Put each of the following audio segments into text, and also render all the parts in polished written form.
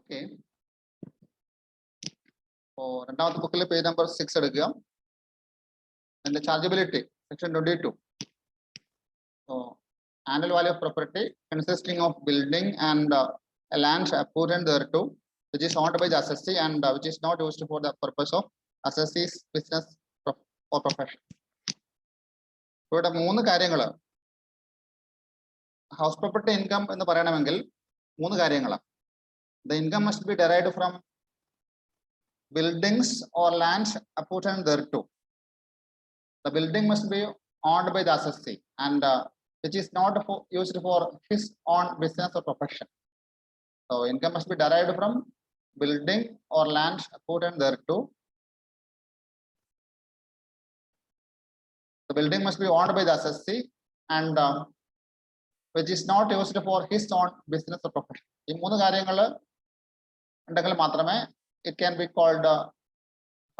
Okay. So, രണ്ടാമത്തെ ബുക്കിലെ page number 6 എടുക്കുക. And the chargeability, section 22. So, annual value of property consisting of building and a land appurtenant thereto, which is owned by the assessee and which is not used for the purpose of assessee's business or profession. ഇവിടെ മൂന്ന് കാര്യങ്ങൾ house property income എന്ന് പറയണമെങ്കിൽ മൂന്ന് കാര്യങ്ങളാണ്. The income must be derived from buildings or lands appurtenant thereto. The building must be owned by the assessee and which is not used for his own business or profession. So income must be derived from building or land appurtenant thereto. The building must be owned by the assessee and which is not used for his own business or profession. ഈ മൂന്ന് കാര്യങ്ങൾ ഉണ്ടെങ്കിൽ മാത്രമേ it can be called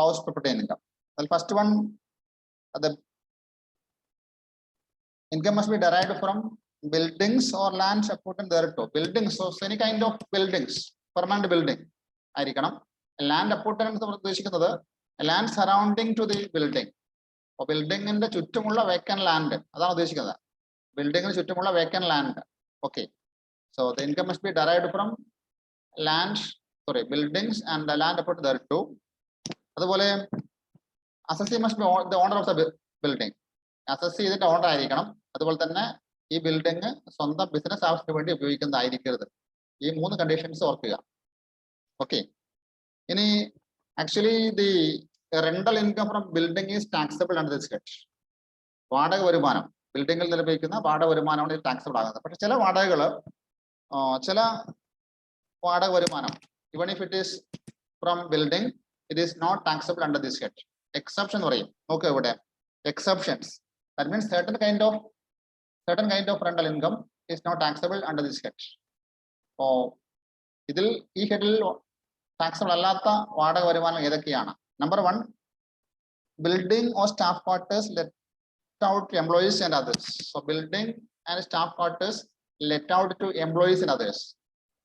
house property income. The first one, the income must be derived from buildings or lands appurtenant thereto. Buildings, so any kind of buildings, permanent building ആയിരിക്കണം. Land appurtenant എന്ന് ഉദ്ദേശിക്കുന്നത് land surrounding to the building. അപ്പോൾ ബിൽഡിങ്ങിന്റെ ചുറ്റുമുള്ള vacant land അതാണ് ഉദ്ദേശിക്കുന്നത്. ബിൽഡിങ്ങിന് ചുറ്റുമുള്ള vacant land. Okay. So the income must be derived from buildings and the land appurtenant thereto. അതുപോലെ assessee must be the owner of the building. assessee ഇതിന്റെ owner ആയിരിക്കണം. അതുപോലെ തന്നെ ഈ ബിൽഡിംഗ് സ്വന്തം ബിസിനസ് ആവശ്യത്തിന് വേണ്ടി ഉപയോഗിക്കുന്നതായിരിക്കരുത്. ഈ മൂന്ന് കണ്ടീഷൻസ് ഓർക്കുക. ഓക്കെ. ഇനി actually the rental income from building is taxable under this head. വാടക വരുമാനം, ബിൽഡിങ്ങിൽ ലഭിക്കുന്ന വാടക വരുമാനമാണ് ടാക്സബിൾ ആകുന്നത്. പക്ഷെ ചില വാടക വരുമാനം, even if it is from building, it is not taxable under this head. Exception പറയും. നോക്കുക ഇവിടെ exceptions. That means certain kind of rental income is not taxable under this head. So ഇതിൽ ഈ ഹെഡിൽ ടാക്സബിൾ അല്ലാത്ത വാടക വരുമാനം ഏതൊക്കെയാണ്? Number 1, building or staff quarters let out to employees and others. So building and staff quarters let out to employees and others.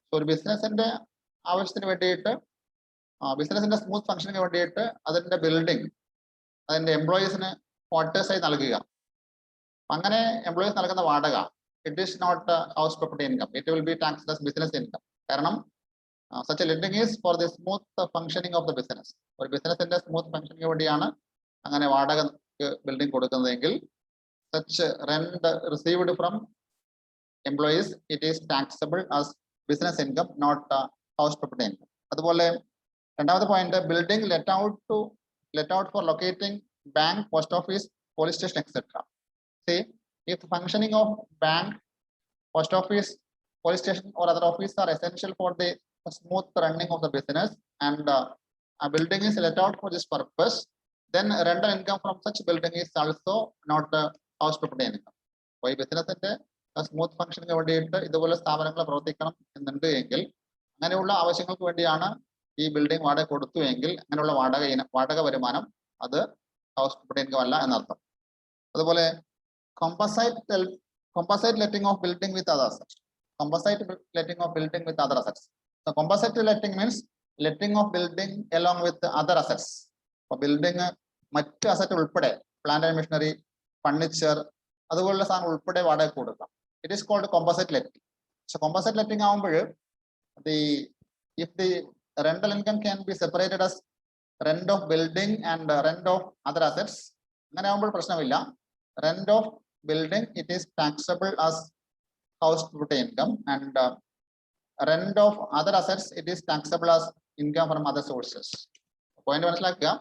So ഒരു ബിസിനസിന്റെ ആവശ്യത്തിന് വേണ്ടിയിട്ട്, ബിസിനസിന്റെ സ്മൂത്ത് ഫംഗ്ഷനിന് വേണ്ടിയിട്ട് അതിന്റെ ബിൽഡിംഗ് അതിന്റെ എംപ്ലോയീസിന് ക്വാർട്ടേഴ്സ് ആയി നൽകുക. അങ്ങനെ എംപ്ലോയീസ് നൽകുന്ന വാടക it is not house property income. It will be taxed as business income. കാരണം such a lending is for the smooth functioning of the business. ഒരു ബിസിനസിന്റെ സ്മൂത്ത് ഫംഗ്ഷനിങ് വേണ്ടിയാണ് അങ്ങനെ വാടക building കൊടുക്കുന്നതെങ്കിൽ such rent received from employees, it is taxable as business income, not house property income. അതുപോലെ രണ്ടാമത്തെ point, building let out for locating bank, post office, police station, etc. See, if functioning of bank, post office, police station or other office are essential for the smooth running of the business and a building is let out for this purpose, then rental income from such building is also not house property income. So ഈ ബിസിനസിന്റെ smooth functioning വേണ്ടിയിട്ട് ഇതുപോലെ സ്ഥാപനങ്ങൾ പ്രവർത്തിക്കണം എന്നുണ്ട് എങ്കിൽ, അങ്ങനെയുള്ള ആവശ്യങ്ങൾക്ക് വേണ്ടിയാണ് ഈ ബിൽഡിംഗ് വാടക കൊടുത്തു എങ്കിൽ അങ്ങനെയുള്ള വാടക വരുമാനം അത് ഹൗസ് പ്രോപ്പർട്ടി ഇൻകം അല്ല എന്നർത്ഥം. അതുപോലെ composite letting of building with other assets. Composite letting of building with other assets. So composite letting means letting of building along with other assets. For building മറ്റ് അസറ്റ് ഉൾപ്പെടെ plant and machinery, furniture അതുപോലുള്ള സാധനം ഉൾപ്പെടെ വാടക കൊടുക്കാം. It is called composite letting. So composite letting ആകുമ്പോൾ if the rental income can be separated as rent of building and rent of other assets, അങ്ങനെ ആകുമ്പോൾ പ്രശ്നമില്ല. Rent of building it is taxable as house property income and rent of other assets it is taxable as income from other sources. Point മനസ്സിലാക്കുക.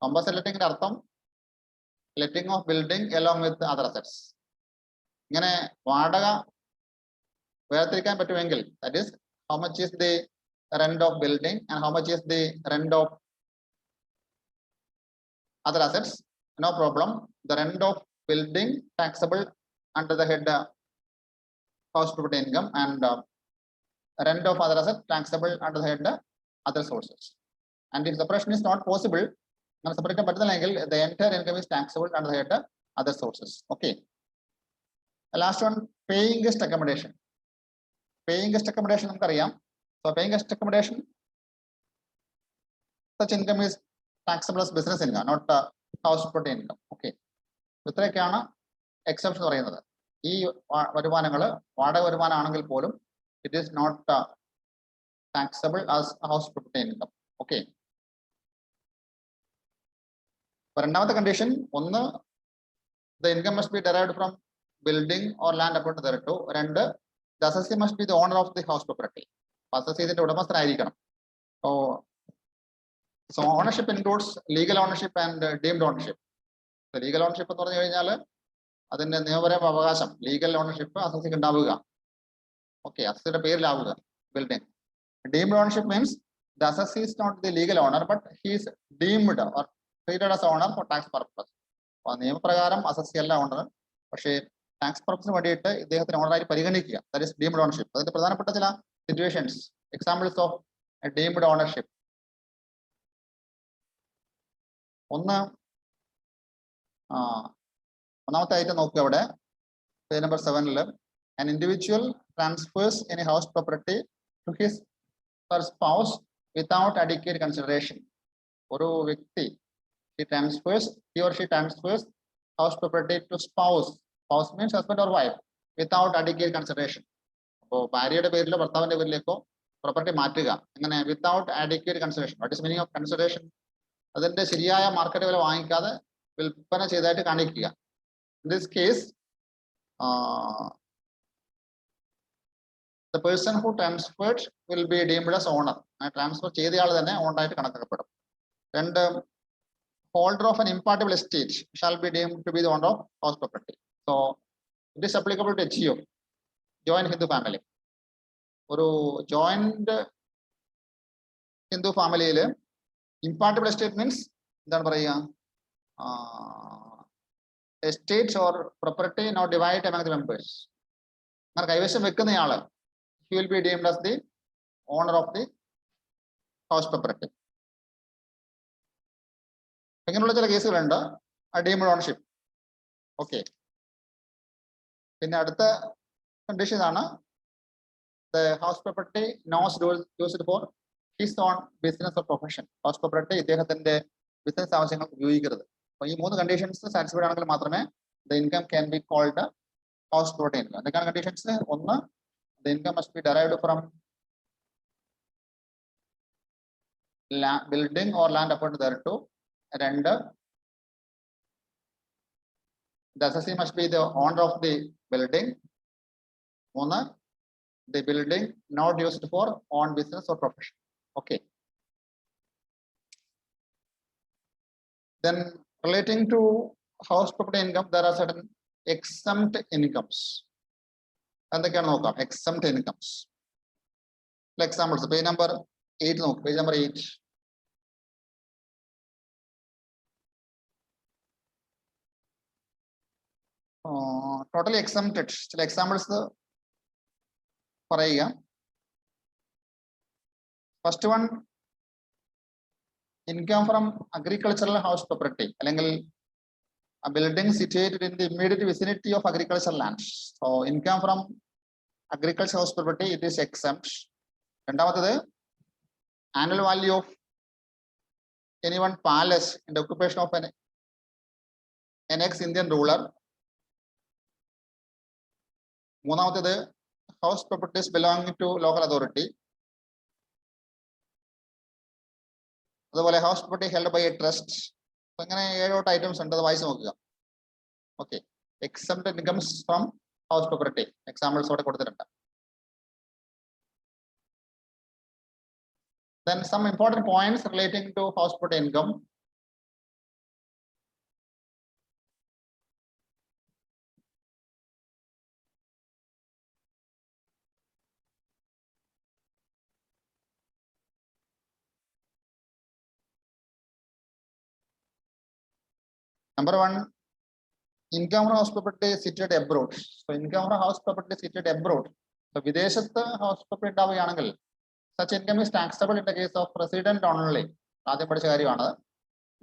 Composite ലെറ്റിംഗിന്റെ അർത്ഥം letting of building along with other assets. ഇങ്ങനെ വാടക വേർതിരിക്കാൻ പറ്റുമെങ്കിൽ, that is how much is the rent of building and how much is the rent of other assets, no problem. The rent of building taxable under the head house property income and rent of other assets taxable under the head other sources. And if separation is not possible, separate പറ്റുന്നില്ലെങ്കിൽ the entire income is taxable under the head other sources. Okay. The last one, paying guest accommodation. Paying guest accommodation നമുക്കറിയാം. So paying guest accommodation, such income is taxable as business income, not house property income. Okay. ഇത്രയൊക്കെയാണ് exception പറയുന്നത്. ഈ വരുമാനങ്ങൾ വാടക വരുമാനമാണെങ്കിൽ പോലും it is not taxable as house property income. Okay. രണ്ടാമത്തെ condition ഒന്ന്, the income must be derived from building or land apart thereto. രണ്ട്, the assessee must be the owner of the house property. assessee ഇതിന്റെ ഉടമസ്ഥനായിരിക്കണം. So ownership includes legal ownership and deemed ownership. So legal ownership എന്ന് പറഞ്ഞു കഴിഞ്ഞാൽ അതിന്റെ നിയമപരമായ അവകാശം, legal ownership അസസിക്ക് ഉണ്ടാവുക. ഓക്കെ, അസസിയുടെ പേരിലാവുക building. Deemed ownership means the assessee is not the legal owner, but he is deemed or treated as owner for tax purpose. നിയമപ്രകാരം അസസി അല്ല ഓണർ, പക്ഷേ ടാക്സ് പർപ്പസിന് വേണ്ടിയിട്ട് ഇദ്ദേഹത്തിന് ഓണറായി പരിഗണിക്കുക. That is deemed ownership. അതിന്റെ പ്രധാനപ്പെട്ട ചില situations, examples of deemed ownership. ഒന്നാമത്തെ ഐറ്റം നോക്കുക അവിടെ page number 7. An individual transfers any house property to his or spouse without adequate consideration. ഒരു വ്യക്തി he or she transfers house property to spouse. Spouse means husband or wife, without adequate consideration. അപ്പോൾ ഭാര്യയുടെ പേരിലോ ഭർത്താവിന്റെ പേരിലേക്കോ property മാറ്റുക. അങ്ങനെ without adequate consideration. What is meaning of consideration? അതിന്റെ ശരിയായ മാർക്കറ്റ് വില വാങ്ങിക്കാതെ വിൽപ്പന ചെയ്തതായിട്ട് കാണിക്കുക. In this case, the person who transferred will be deemed as owner. Transfer ചെയ്തയാൾ തന്നെ ഓണറായിട്ട് കണക്കാക്കപ്പെടും. രണ്ട്, holder of an impartable estate shall be deemed to be the owner of house property. So it is applicable to HGO, joint Hindu family. ഒരു joint Hindu ഫാമിലിയിൽ impartible estate means എന്താണ് പറയുക, estate or property not divide among the members. അങ്ങനെ കൈവശം വെക്കുന്നയാള് he will be deemed as the owner of the house property. ഇങ്ങനെയുള്ള ചില കേസുകളുണ്ട് deemed ownership. Okay, പിന്നെ അടുത്ത കണ്ടീഷൻ ആണ് the house property not used for his own business or profession. house property ഇദ്ദേഹത്തിന്റെ business ആവശ്യങ്ങൾക്ക് ഉപയോഗിക്കരുത്. അപ്പോൾ ഈ 3 കണ്ടീഷൻസ് സാറ്റിസ്ഫൈഡ് ആണെങ്കിൽ മാത്രമേ the income can be called house property income. എന്തൊക്കെയാണ് കണ്ടീഷൻസ്? ഒന്ന്, the income must be derived from building or land apart thereto. രണ്ട്, the assessee must be the owner of the building. മൂന്ന്, the building not used for own business or profession. Okay. Then relating to house property income, there are certain exempt incomes. എന്തൊക്കെയാണ് നോക്കാം? exempt incomes. Examples, page number 8 നോക്ക്. page number 8. Totally exempted. ചില examples പറയുക. First one, income from agricultural house property, അല്ലെങ്കിൽ a building situated in the immediate vicinity of agricultural lands. So income from agricultural house property, it is exempt. രണ്ടാമത്തേത്, annual value of any one palace in the occupation of an ex-Indian ruler. മൂന്നാമത്തേത്, house properties belonging to local authority. അതുപോലെ house property held by a trust. അങ്ങനെ 7 items ഉണ്ട്, അത് വായിച്ച് നോക്കുക. Okay, exempt incomes from house property examples അവിടെ കൊടുത്തിട്ടുണ്ട്. Then some important points relating to house property income. Number one, income from house property situated abroad. So income from house property situated abroad. So വിദേശത്ത് house property ഉണ്ടാവുകയാണെങ്കിൽ such income is taxable in the case of resident only. ആദ്യം പഠിച്ച കാര്യമാണ്.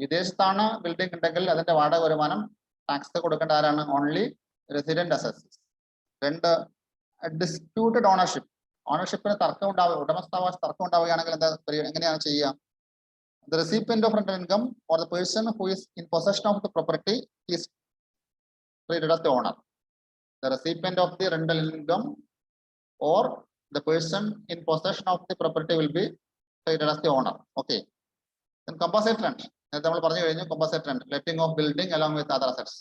വിദേശത്താണ് building ഉണ്ടെങ്കിൽ അതിന്റെ വാടക വരുമാനം ടാക്സ് കൊടുക്കേണ്ട ആരാണ്? Only resident assessees. രണ്ട്, ഡിസ്പ്യൂട്ടഡ് ഓണർഷിപ്പ്. ഓണർഷിപ്പിന് തർക്കം ഉണ്ടാവുക, ഉടമസ്ഥാവകാശ തർക്കം ഉണ്ടാവുകയാണെങ്കിൽ എങ്ങനെയാണ് ചെയ്യുക? The recipient of rental income or the person who is in possession of the property is treated as the owner. The recipient of the rental income or the person in possession of the property will be treated as the owner. Okay. Then composite rent. Composite rent, letting of building along with other assets.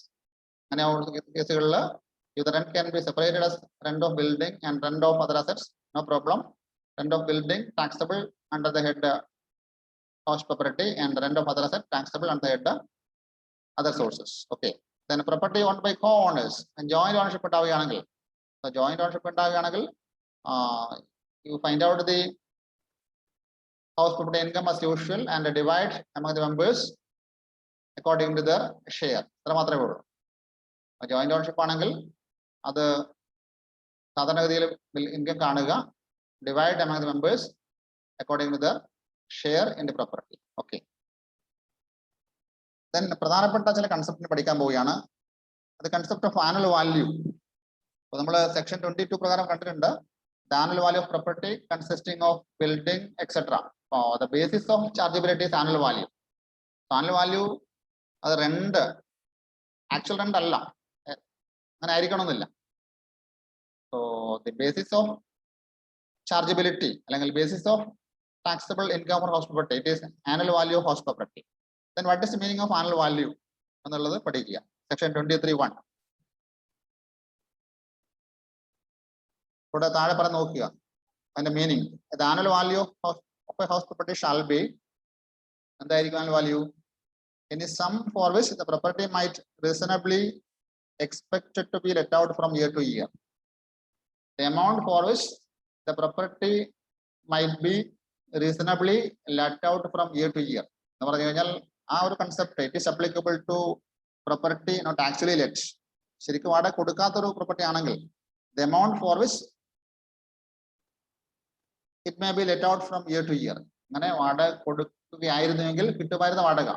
And if the rent can be separated as rent of building and rent of other assets, no problem. Rent of building taxable under the head house property, and rent of other asset taxable under the head other sources. Okay. Then property owned by co-owners and joint ownership. So joint ownership, you find out the house property income as usual and divide among the members according to their share. Joint ownership അത് സാധാരണഗതിയിൽ income കാണുക, divide among the members according to the share in the property. Okay. Then പ്രധാനപ്പെട്ട ചില കൺസെപ്റ്റിനെ പഠിക്കാൻ പോവുകയാണ്. അത് concept of annual value. അപ്പോൾ നമ്മൾ സെക്ഷൻ 22 പ്രകാരം കണ്ടിട്ടുണ്ട്. The annual value of property consisting of building, etc. The basis of chargeability is annual value. So annual value അത് rent, actual rent അല്ല, അങ്ങനെ ആയിരിക്കണമെന്നില്ല. So the basis of chargeability അല്ലെങ്കിൽ basis of taxable income or house property, it is annual value of house property. Then what is the meaning of annual value എന്നുള്ളത് പഠിക്കുക. Section 23(1). ഇവിടെ താഴെ പറഞ്ഞ് നോക്കുക അതിന്റെ meaning. The annual value of a house property shall be, എന്തായിരിക്കും annual value? Any sum for which the property might reasonably expected to be let out from year to year. The amount for which the property might be reasonably let out from year to year. എന്ന് പറഞ്ഞു കഴിഞ്ഞാൽ ആ ഒരു concept it is applicable to property not actually let. ശരിക്കും വാടക കൊടുക്കാത്തൊരു property ആണെങ്കിൽ the amount for which it may be let out from year to year. അങ്ങനെ വാടക കൊടുക്കുകയായിരുന്നുവെങ്കിൽ കിട്ടുമായിരുന്ന വാടക,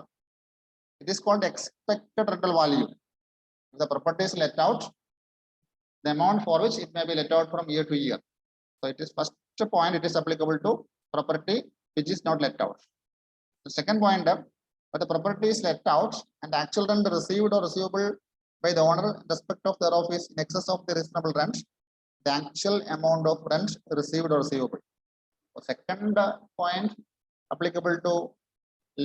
it is called expected rental value. If the property is let out, the amount for which it may be let out from year to year. So it is first point, it is applicable to property which is not let out. The second point, but the property is let out and actual rent received or receivable by the owner in respect of thereof is in excess of the reasonable rent, the actual amount of rent received or receivable. So second point applicable to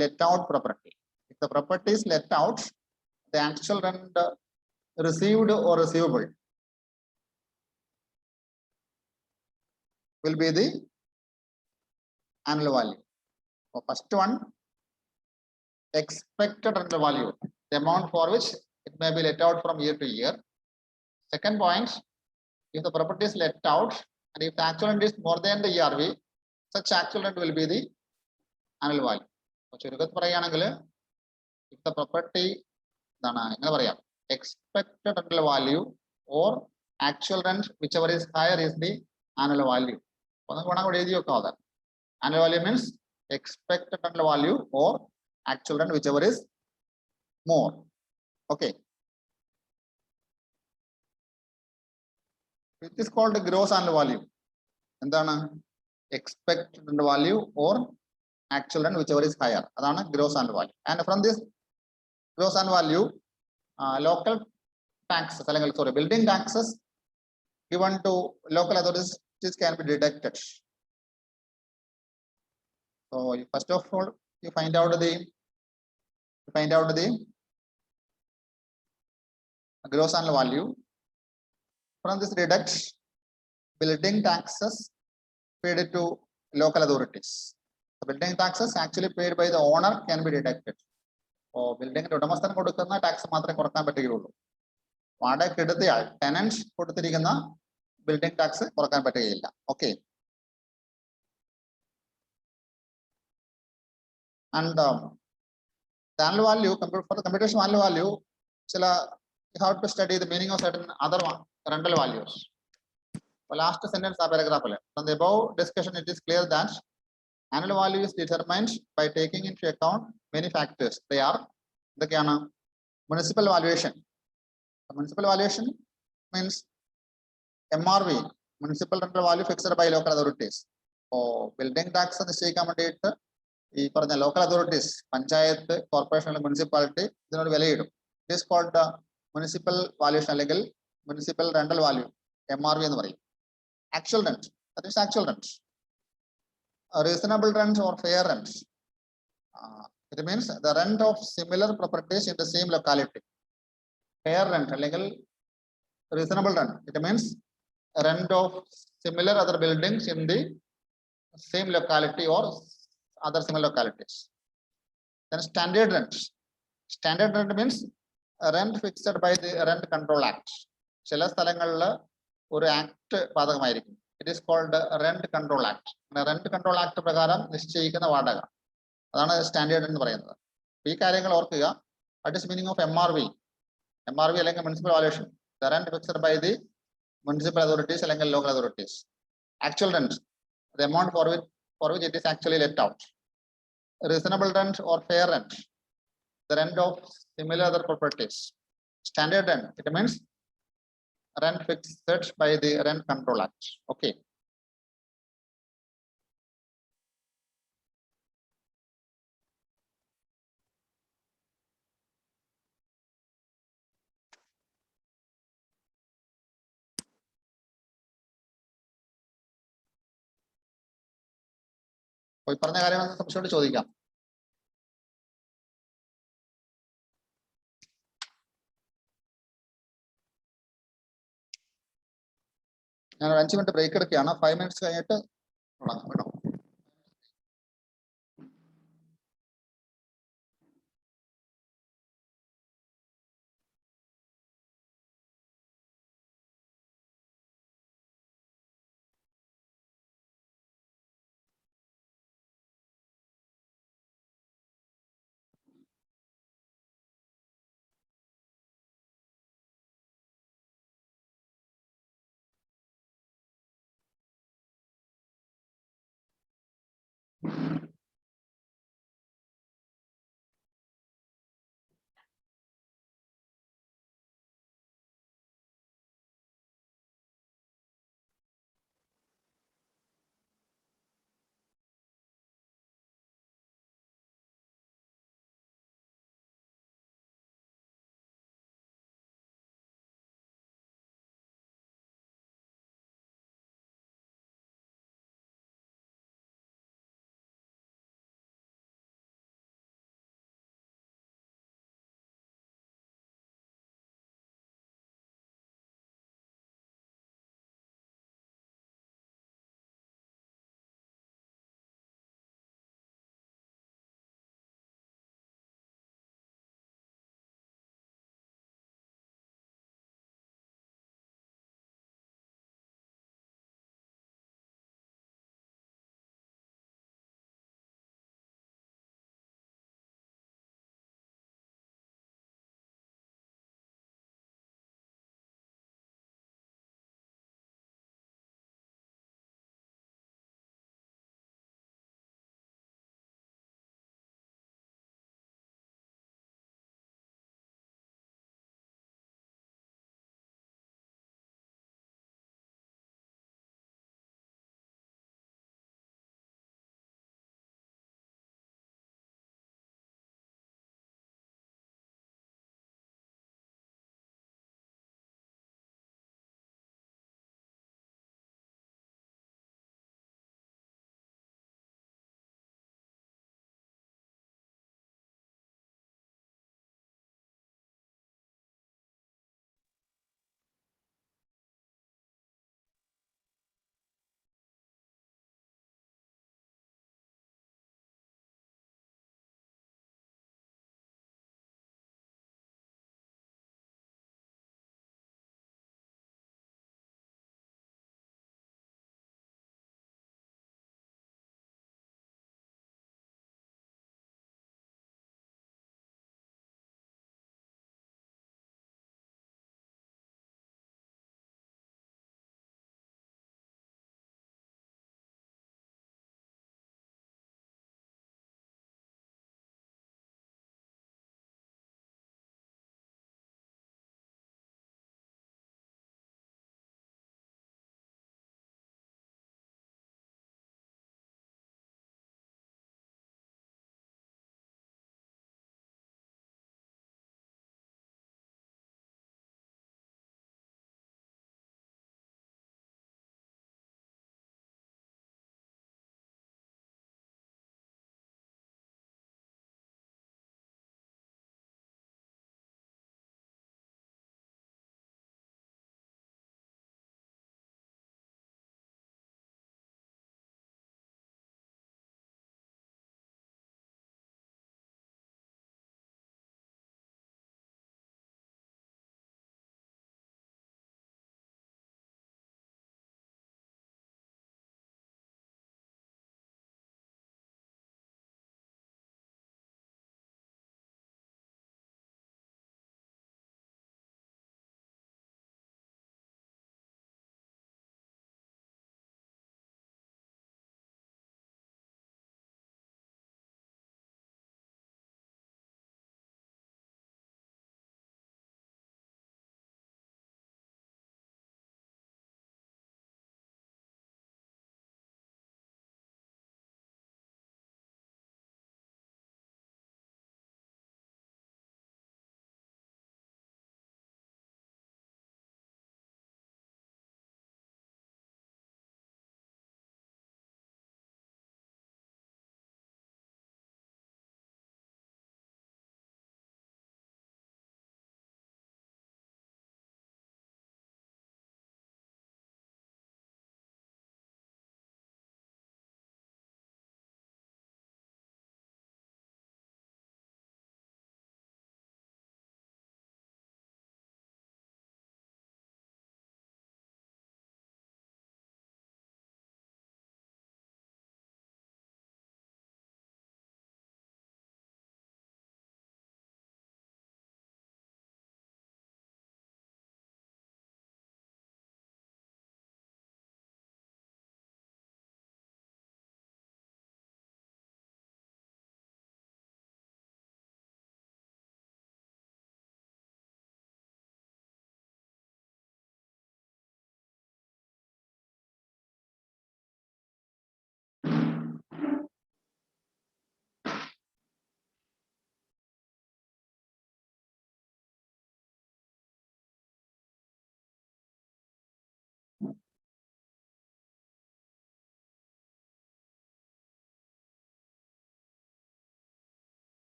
let out property. If the property is let out, the actual rent received or receivable will be the annual value. So first one, expected rental value, the amount for which it may be let out from year to year. Second point, if the property is let out and if the actual rent is more than the ERV, such actual rent will be the annual value. So ചുരുക്കത്തിൽ പറയുകയാണെങ്കിൽ if the property എന്താണ് എങ്ങനെ പറയാം, expected rental value or actual rent whichever is higher is the annual value. അപ്പോൾ നമുക്ക് വേണമെങ്കിൽ എഴുതി വെക്കാം. അത് annual value means expected rental value or actual rent whichever is more. Okay. It is called the gross annual value. എന്താണ് expected rental value or actual rent whichever is higher, അതാണ് gross annual value. And from this gross annual value, local taxes അല്ലെങ്കിൽ building taxes given to local authorities can be deducted. So first of all, you find out the gross annual value. From this deduct building taxes paid to local authorities. The building taxes actually paid by the owner can be deducted. So building ഉടമസ്ഥൻ കൊടുക്കുന്ന tax മാത്രമേ കുറക്കാൻ പറ്റുകയുള്ളൂ. വാടകയ്ക്ക് എടുത്തയാൾ tenant കൊടുത്തിരിക്കുന്ന building tax കുറക്കാൻ പറ്റുകയില്ല. Okay. And the annual value, for the computation of annual value, you have to study the meaning of certain other rental values. The last sentence of paragraph. From the above discussion, it is clear that annual value is determined by taking into account many factors. They are the municipal valuation. The municipal valuation means MRV, municipal rental value fixed by local authorities. Building tax നിശ്ചയിക്കാൻ വേണ്ടിയിട്ട് ഈ പറഞ്ഞ local authorities, panchayat, corporation അല്ലെങ്കിൽ municipality ഇതിനോട് വിലയിടും. It is called the municipal valuation അല്ലെങ്കിൽ municipal rental value, MRV എന്ന് പറയും. Actual rent, that is actual rent. Reasonable rent or fair rent. It means the rent of similar properties in the same locality. Fair rent അല്ലെങ്കിൽ reasonable rent. It means rent of similar other buildings in the same locality or other similar localities. Then standard rent. Standard rent means rent fixed by the Rent Control Act. ചില സ്ഥലങ്ങളിൽ ഒരു act ബാധകമായിരിക്കും. It is called rent control act. Rent control act പ്രകാരം നിശ്ചയിക്കുന്ന വാടക, അതാണ് standard എന്ന് പറയുന്നത്. ഈ കാര്യങ്ങൾ ഓർക്കുക. What is meaning of MRV? MRV അല്ലെങ്കിൽ municipal valuation, the rent fixed by the municipal authorities അല്ലെങ്കിൽ local authorities. Actual rent, the amount for which it is actually let out. Reasonable rent or fair rent, the rent of similar other properties. Standard rent, it means rent fixed by the Rent Control Act. Okay. ഈ പറഞ്ഞ കാര്യം സംശയമായിട്ട് ചോദിക്കാം. ഞാൻ 5 minute break എടുക്കുകയാണ്. 5 minutes കഴിഞ്ഞിട്ട് തുടങ്ങാം കേട്ടോ.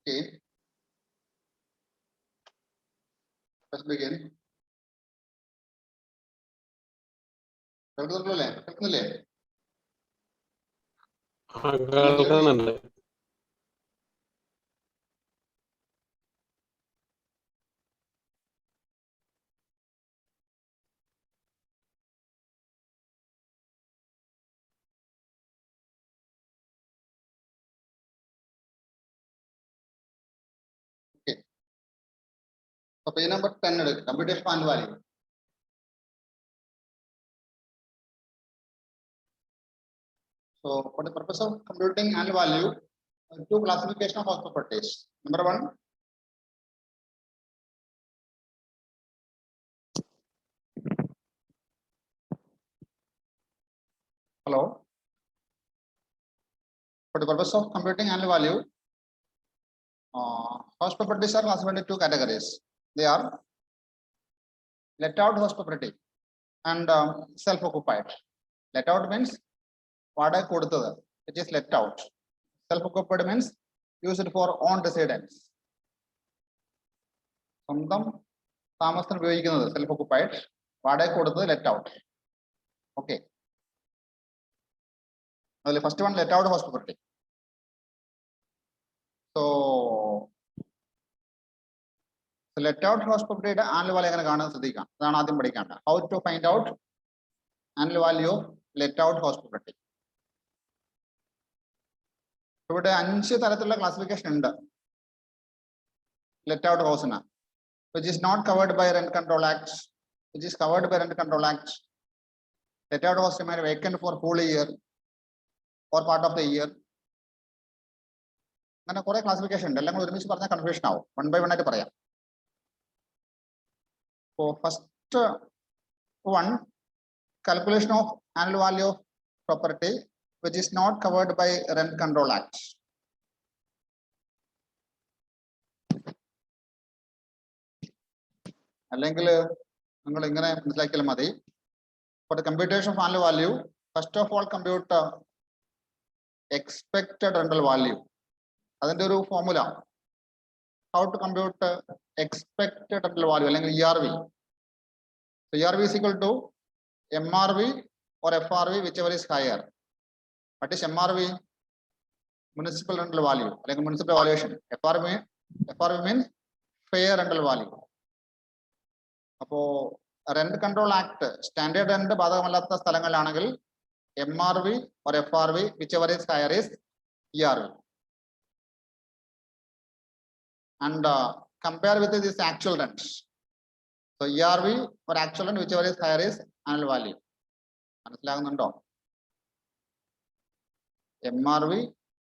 Okay. Let's begin. കേൾക്കുന്നില്ലേ? കേൾക്കുന്നുണ്ട്. Okay. So page number 10 എടുക്കുക. Computation and value. So for the purpose of computing annual value, two classification of house properties. Number one, hello. For the purpose of computing annual value, house properties are classified into two categories. They are let out house property and self-occupied. Let out means വാടക കൊടുത്തത്, which is let out. Self-occupied means used for own residence. സ്വന്തം താമസത്തിന് ഉപയോഗിക്കുന്നത് self-occupied, വാടക കൊടുത്തത് let out. Okay. Well, first one, let out house property. So let out house property annual value എങ്ങനെ കാണാൻ ശ്രദ്ധിക്കാം. അതാണ് ആദ്യം പഠിക്കേണ്ടത്. How to find out annual value of let out house property. ഇവിടെ 5 തരത്തിലുള്ള ക്ലാസിഫിക്കേഷൻ ഉണ്ട് let out ഹൗസിന്, which is not covered by Rent Control Act, which is covered by Rent Control Act. Let out house remain vacant for whole year or part of the year. അങ്ങനെ കുറെ classification ഉണ്ട്. എല്ലാം കൂടി ഒരുമിച്ച് പറഞ്ഞാൽ confusion ആവും. One by one ആയിട്ട് പറയാം. So first one, calculation of annual value of property which is not covered by Rent Control Act. അല്ലെങ്കിൽ നിങ്ങൾ ഇങ്ങനെ മനസ്സിലാക്കിയാൽ മതി. For the computation of annual value, first of all compute expected rental value. അതിന്റെ ഒരു formula, how to compute expected rental value അല്ലെങ്കിൽ ERV. So ERV is equal to MRV or FRV, whichever is higher. What is MRV? Municipal rental value അല്ലെങ്കിൽ municipal valuation. FRV means fair rental value. അപ്പോ rent control act standard rent ബാധകമല്ലാത്ത സ്ഥലങ്ങളിലാണെങ്കിൽ MRV or FRV, whichever is higher is ERV. And compare with this actual rent. So ERV or actual rent, whichever is higher is annual value. മനസ്സിലാകുന്നുണ്ടോ? MRV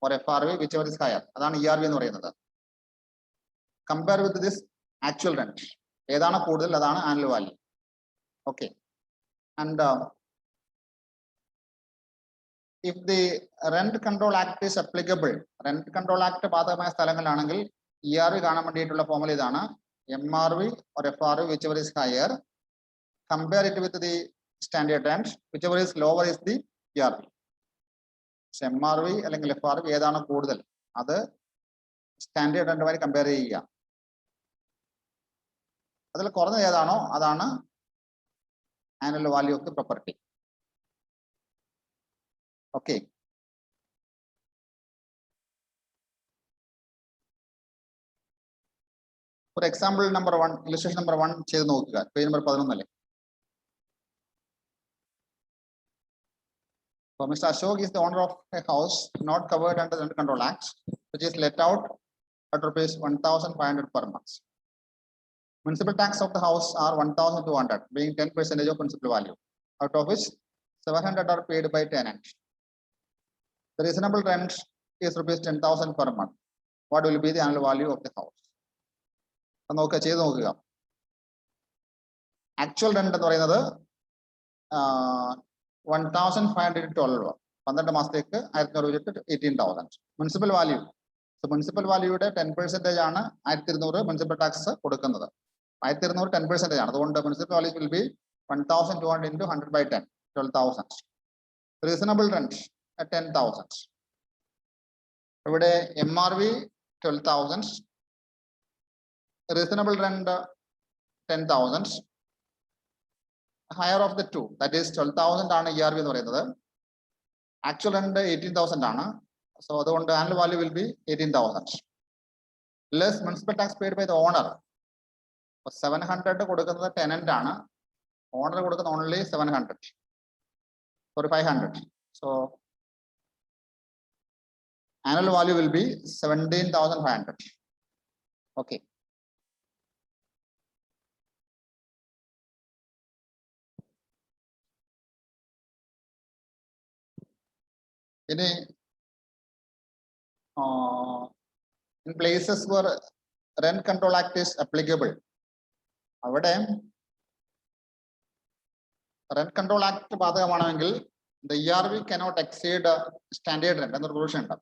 or FRV, whichever is higher, അതാണ് ERV എന്ന് പറയുന്നത്. Compare with this actual rent. ഏതാണ് കൂടുതൽ അതാണ് annual value. Okay. And if the Rent Control Act is applicable, Rent Control Act ബാധകമായ സ്ഥലങ്ങളിലാണെങ്കിൽ ERV കാണാൻ വേണ്ടിയിട്ടുള്ള ഫോർമുല ഇതാണ്. MRV or FRV, whichever is higher, compare it with the standard rent, whichever is lower is the ERV. So MRV അല്ലെങ്കിൽ FRV ഏതാണ് കൂടുതൽ അത് standard റെന്റുമായി compare ചെയ്യുക. അതിൽ കുറഞ്ഞ ഏതാണോ അതാണ് annual value of the property. Okay. For example number 1, illustration number 1 ചെയ്ത് നോക്കുക. പേജ് നമ്പർ 11 അല്ലേ. So Mr. Ashok is the owner of a house not covered under the Rent Control Act, which is let out at rupees 1,500 per month. Municipal tax of the house are 1,200, being 10% of principal value, out of which 700 are paid by tenant. The reasonable rent is rupees 10,000 per month. What will be the annual value of the house? നോക്കുക, ചെയ്ത് നോക്കുക. Actual rent എന്ന് പറയുന്നത് 1,512. 12 മാസത്തേക്ക് 1200 വെച്ചിട്ട് 18,000. Municipal value, municipal വാല്യൂയുടെ 10% ആണ് 1200 municipal tax കൊടുക്കുന്നത്. 1200 10% ആണ്. അതുകൊണ്ട് municipal value will B 1,200 into 100 by 10, 12,000. Reasonable rent 10,000. ഇവിടെ MRV 12,000, reasonable rent 10,000. Higher of the two, that is 12,000 ആണ് ERV എന്ന് പറയുന്നത്. Actual rent 18,000 ആണ്. So അതുകൊണ്ട് annual value will be 18,000. Less municipal tax paid by the owner. 700 കൊടുക്കുന്നത് tenant ആണ്. Owner കൊടുക്കുന്നത് only 700 or 500. So annual value will be 17,500. Okay. In places where Rent Control Act is applicable, അവിടെ Rent Control Act ബാധകമാണെങ്കിൽ the ERV cannot exceed standard rent എന്നൊരു provision ഉണ്ട്.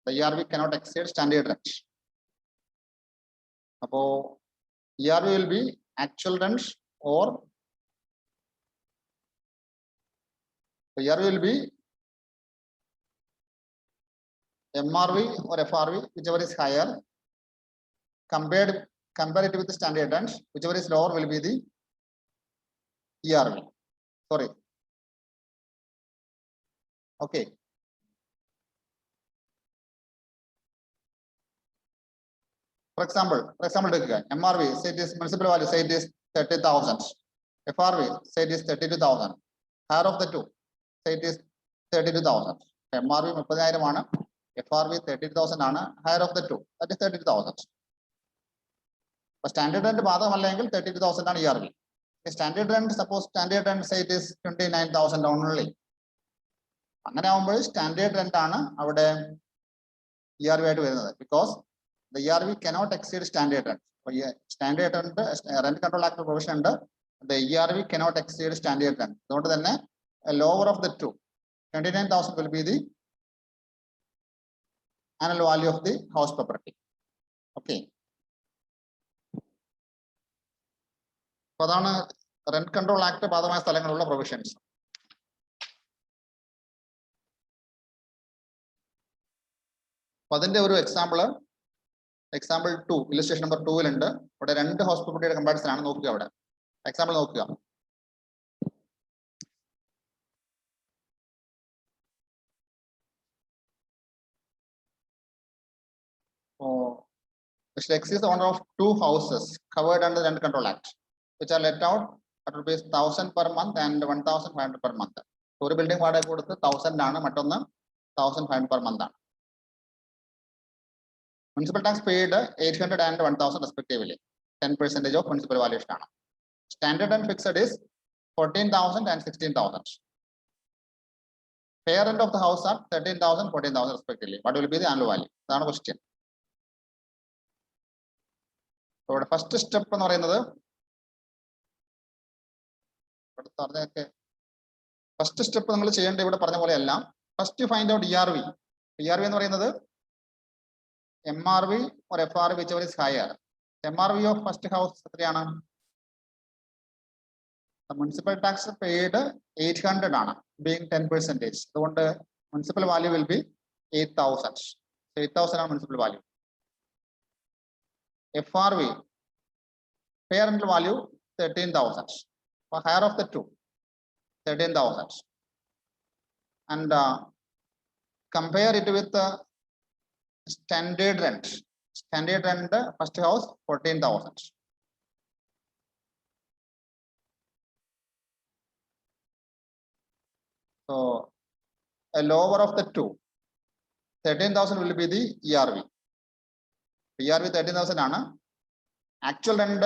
The ERV cannot exceed standard rent. അപ്പോ ERV will be actual rent or ERV will be MRV or FRV, whichever is higher. Compare it with the standard rent, whichever is lower will be the ERV. Sorry. Okay. For example, MRV, say it is municipal value, say it is 30,000. FRV, say it is 32,000. Higher of the two, say it is 32,000. MRV 30,000 ആണ്. FRV 32,000 ആണ്. Higher of the two, that is 32,000. But standard rent ബാധകമല്ലെങ്കിൽ 32,000 ആണ് ERV. Standard rent, suppose standard rent say it is 29,000 only. അങ്ങനെ ആവുമ്പോൾ standard rent ആണ് അവിടെ ERV ആയിട്ട് വരുന്നത്. Because the ERV cannot exceed standard rent. Standard rent, Rent Control Act provision ഉണ്ട്. The ERV cannot exceed standard rent. അതുകൊണ്ട് തന്നെ lower of the two, 29,000 will be the annual value of the house property. Okay. അപ്പോൾ അതാണ് Rent Control Act ബാധകമായ സ്ഥലങ്ങളിലുള്ള provisions. അപ്പൊ അതിന്റെ ഒരു എക്സാമ്പിൾ 2 ഇല്ലസ്ട്രേഷൻ നമ്പർ 2 ഉണ്ട്. ഇവിടെ രണ്ട് ഹൗസ് പ്രോപ്പർട്ടിയുടെ കമ്പാരിസൺ ആണ്. നോക്കുക, അവിടെ എക്സാമ്പിൾ നോക്കുക. Mr. X is the owner of 2 houses covered under the Rent Control Act, which are let out at rupees 1,000 per month and 1,500 per month. ഒരു ബിൽഡിംഗ് വാടക കൊടുത്ത് 1,000 ആണ്, മറ്റൊന്ന് 1,500 per month ആണ്. Municipal tax paid 800 and 1,000 respectively. 10% of municipal valuation ആണ്. Standard and fixed is 14,000 and 16,000. Fair rent of the house are 13,000, 14,000 respectively. What will be the annual value? അതാണ് question. ഇവിടെ first step എന്ന് പറയുന്നത് first step നിങ്ങൾ ചെയ്യേണ്ട ഇവിടെ പറഞ്ഞ പോലെയല്ല. First find out ERV. ERV എന്ന് പറയുന്നത് MRV or FRV, whichever is higher. MRV of first house എത്രയാണ്? മുനിസിപ്പൽ ടാക്സ് പെയ്ഡ് 800 ആണ്, being 10%. അതുകൊണ്ട് മുനിസിപ്പൽ വാല്യൂ വിൽ ബി 8,000. 8,000 ആണ് municipal value. FRV fair rental value 13,000. For higher of the two, 13,000. And compare it with standard rent. Standard rent first house 14,000. So a lower of the two, 13,000 will be the ERV. ERV 13,000 ആണ്. Actual rent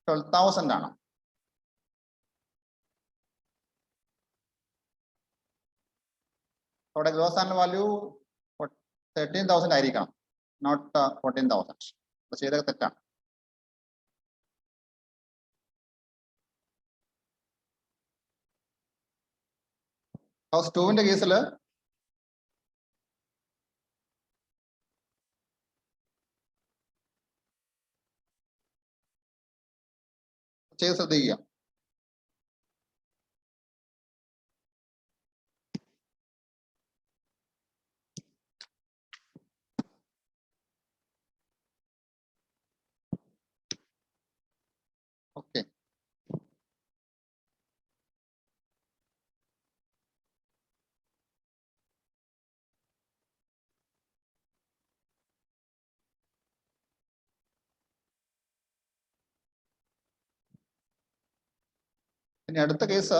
12,000 ആണ്. അവിടെ gross annual value 13,000 ആയിരിക്കണം, not 14,000. ചെയ്തൊക്കെ തെറ്റാണ്. House 2-ന്റെ കേസിൽ ചെയ്ത് ശ്രദ്ധിക്കുക. Okay, ഇനി അടുത്ത കേസ്,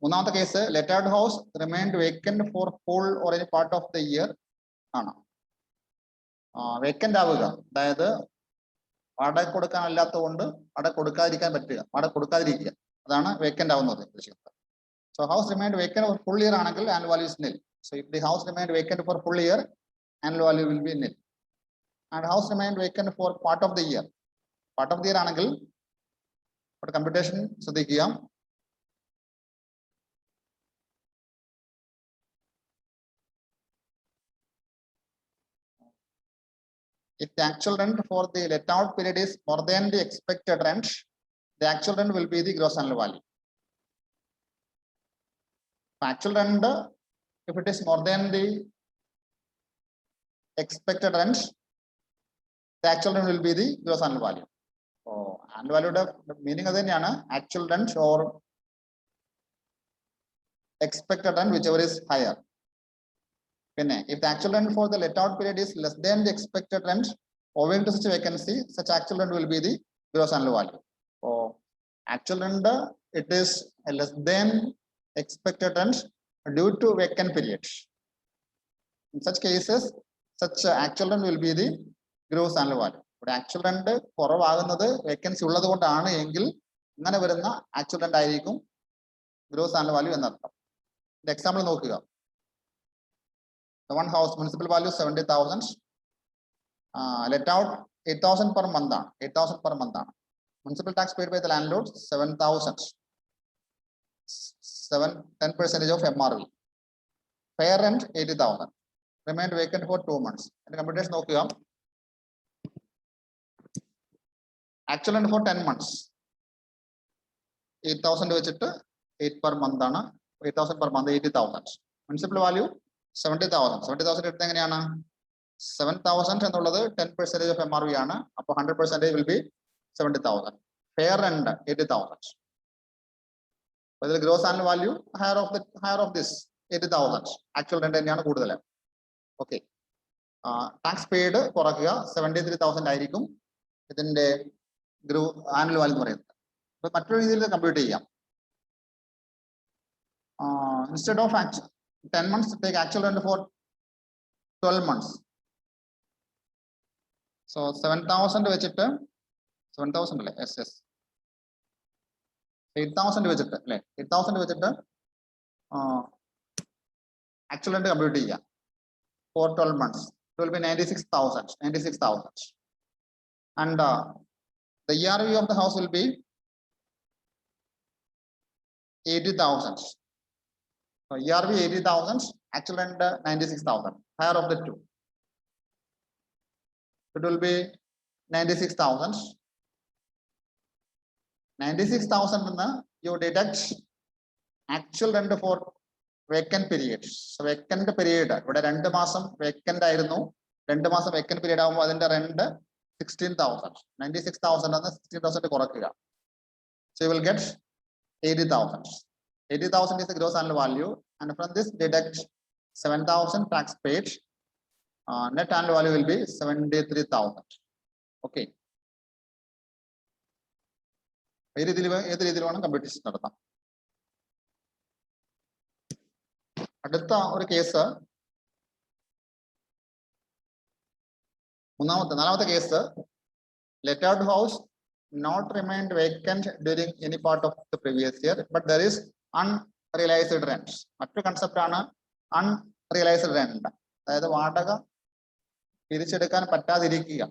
മൂന്നാമത്തെ case, let out house remind vacant for full or any part of the year ആണ്. വേക്കന്റ് ആവുക, അതായത് വാടക കൊടുക്കാനല്ലാത്തത് കൊണ്ട് വാടക കൊടുക്കാതിരിക്കാൻ പറ്റുക, വാടക കൊടുക്കാതിരിക്കുക, അതാണ് വേക്കന്റ് ആവുന്നത്. So house remained vacant for full year ആണെങ്കിൽ annual value is nil. So if the house remained vacant for full year, annual value will be nil. And house remained vacant for part of the year, part of the year ആണെങ്കിൽ computation ശ്രദ്ധിക്കുക. If the actual rent for the let out period is more than the expected rent, the actual rent will be the gross annual value. Actual rent, if it is more than the expected rent, the actual rent will be the gross annual value. So annual value meaning adana actual rent or expected rent, whichever is higher. If the actual rent for the let out period is less than the expected rent, owing to such a vacancy, such actual rent will be the gross annual value. So actual rent, it is less than expected rent due to vacant period. In such cases, such actual rent will be the gross annual value. But actual rent കുറവാകുന്നത് vacancy ഉള്ളത് കൊണ്ടാണ് എങ്കിൽ അങ്ങനെ വരുന്ന actual rent ആയിരിക്കും gross annual value എന്നർത്ഥം. The example നോക്കുക. The one house municipal value 70,000, let out 8,000 per month. 8,000 per month. Municipal tax paid by the landlord 7,000. 10% of MRV. Fair rent 80,000. Remained vacant for 2 months. And computation നോക്കുക. Actual rent for 10 months. 8,000 വെച്ചിട്ട് 8 per month ആണ്. 8,000 per month 80,000. Municipal value 70,000. 70,000 എടുത്ത് എങ്ങനെയാണ്? 7,000 എന്നുള്ളത് 10% of MRV ആണ്. അപ്പോൾ 100% will be 70,000. Fair rent 80,000. അപ്പോൾ ഇതിൽ gross annual value higher of this 80,000. Actual rent തന്നെയാണ് കൂടുതൽ. ഓക്കെ, ടാക്സ് പെയ്ഡ് കുറയ്ക്കുക 73,000 ആയിരിക്കും ഇതിന്റെ ആനുവൽ വാല്യൂ എന്ന് പറയുന്നത്. അപ്പോൾ മറ്റൊരു രീതിയിൽ കമ്പ്യൂട്ട് ചെയ്യാം. Instead of 10 months, take actual rent for 12 months. So 7,000 വെച്ചിട്ട് 7,000 അല്ലേ? Yes. 8,000 വെച്ചിട്ട് അല്ലേ? 8,000 വെച്ചിട്ട് actual rent കമ്പ്യൂട്ട് ചെയ്യാം for 12 months. It will be 96,000. And the ERV of the house will be 80,000. So ERV 80,000, actual rent 96,000, higher of the two. It will be 96,000. 96,000 you deduct actual rent for vacant period. So vacant period, ഇവിടെ 2 മാസം vacant ആയിരുന്നു. 2 മാസം vacant period ആകുമ്പോൾ അതിന്റെ rent 16,000. 96,000 ആണ് 16,000 കുറയ്ക്കുക. So you will get 80,000. 80,000 is the gross annual value, and from this deduct 7,000 tax paid. Net annual value will be 73,000. Okay. ഏത് രീതിയിൽ വേണം കമ്പ്യൂട്ടേഷൻ നടത്താം. അടുത്ത ഒരു കേസ്, നാലാമത്തെ case, let out house not remained vacant during any part of the previous year, but there is unrealized rent. മറ്റൊരു concept ആണ് unrealized rent. അതായത് വാടക തിരിച്ചെടുക്കാൻ പറ്റാതിരിക്കുക,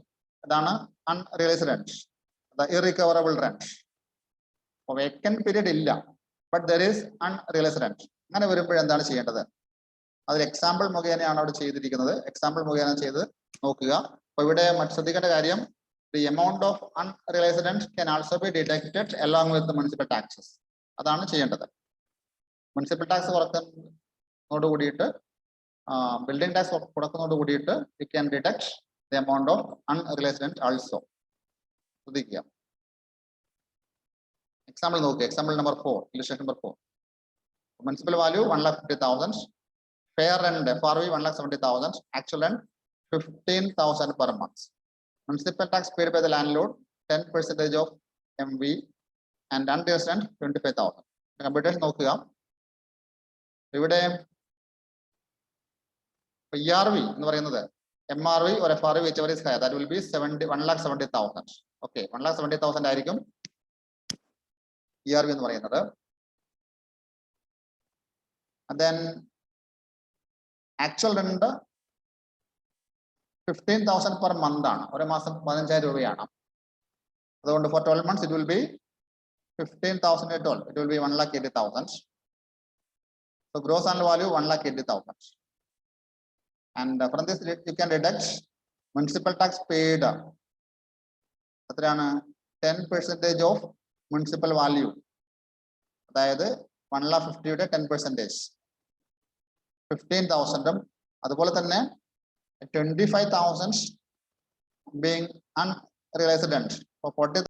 അതാണ് unrealized rent, irrecoverable rent. Vacant period ഇല്ല, but there is unrealized rent. അങ്ങനെ വരുമ്പോൾ എന്താണ് ചെയ്യേണ്ടത്? അതിൽ എക്സാമ്പിൾ മുഖേനയാണ് അവിടെ ചെയ്തിരിക്കുന്നത്. എക്സാമ്പിൾ മുഖേന ചെയ്ത് നോക്കുക. അപ്പൊ ഇവിടെ ശ്രദ്ധിക്കേണ്ട കാര്യം, the amount of unrealized rent can also be deducted along with the municipal taxes. അതാണ് ചെയ്യേണ്ടത്. മുനിസിപ്പൽ ടാക്സ് കുറക്കുന്നതോട് കൂടിയിട്ട് ബിൽഡിംഗ് ടാക്സ് കൊടുക്കുന്നതോട് കൂടിയിട്ട് you can deduct the amount of unrealized rent also. ശ്രദ്ധിക്കുക. എക്സാമ്പിൾ നോക്കുക. Example number 4, illustration number 4. Municipal value 1,50,000, fair rent FRV 1,70,000, actual rent 15,000 per month. Municipal tax paid by the landlord 10% of MV and unrealized rent 25,000. Computation നോക്കുക. ഇവിടെ ERV എന്ന് പറയുന്നത് MRV or FRV whichever is higher, that will be 1,70,000. Okay, 1,70,000 ആയിരിക്കും ERV എന്ന് പറയുന്നത്. And then actual rent 15,000 per month ആണ്. ഒരു മാസം 15,000 രൂപയാണ്. അതുകൊണ്ട് for 12 months it will be 15,000 at all. It will be 1,80,000. So gross annual value 1,80,000. And from this you can deduct municipal tax paid. എത്രയാണ്? 10% of municipal value. അതായത് 1,50,000 10%. 15,000 അതുപോലെ തന്നെ 25,000 being unrealized rent. For 40,000